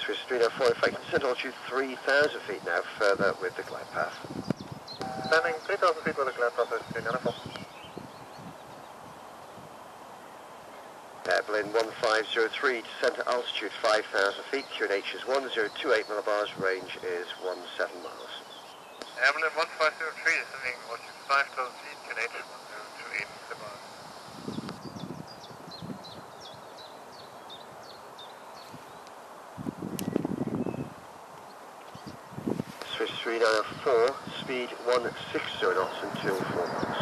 Swiss 304, if I can descend altitude 3,000 feet now, further with the glide path. Landing 3,000 feet with the glide path, 394. Berlin 1503, descent at altitude 5,000 feet, QNH is 1028 millibars, range is 17 miles. Berlin 1503, descending altitude 5,000 feet, QNH 1028 millibars. Swiss 3904, speed 160 knots until 4 miles.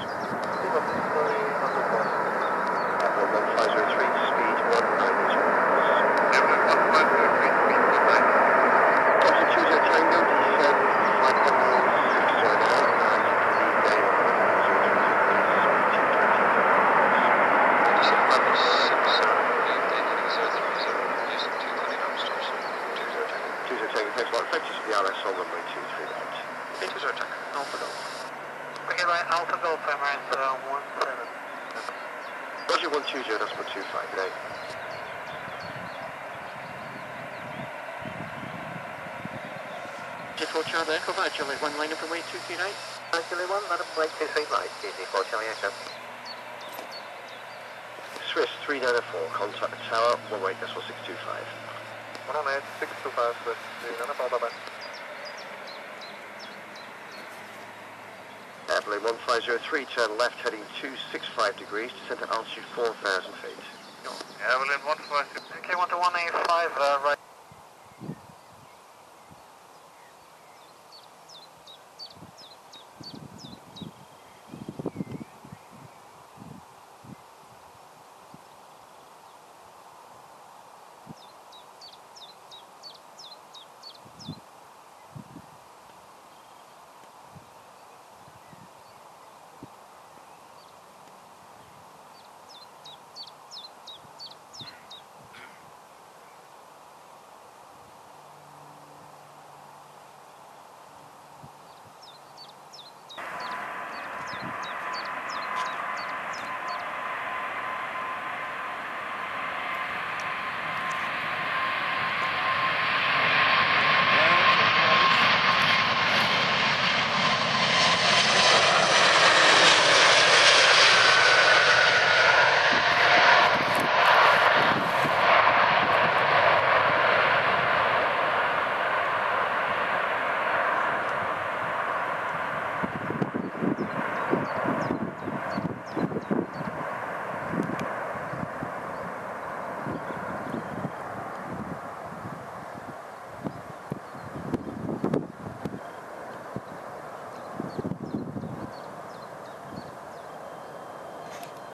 Berlin 1503, speed 190 knots. Berlin 1503, speed 190. Thompson 20 Tango, descend 560 now, and lead down 20 Tango, thanks a lot. Effective to the RS on runway 23 right. 20 Tango, Alpha Golf. Okay, right, Alpha Golf, Emirates 17. Roger 120, that's 125, good day. J4 Charlie Echo, Charlie 1, line up and wait 239. Charlie 1, let up right 23 right, J4 Charlie Echo. Swiss 3904, contact the tower, 18.625. 118, 625, Swiss 394, bye-bye. Berlin 1503, turn left heading 265 degrees, descent at altitude 4,000 feet. Berlin 1503, okay, 1 to 185, right.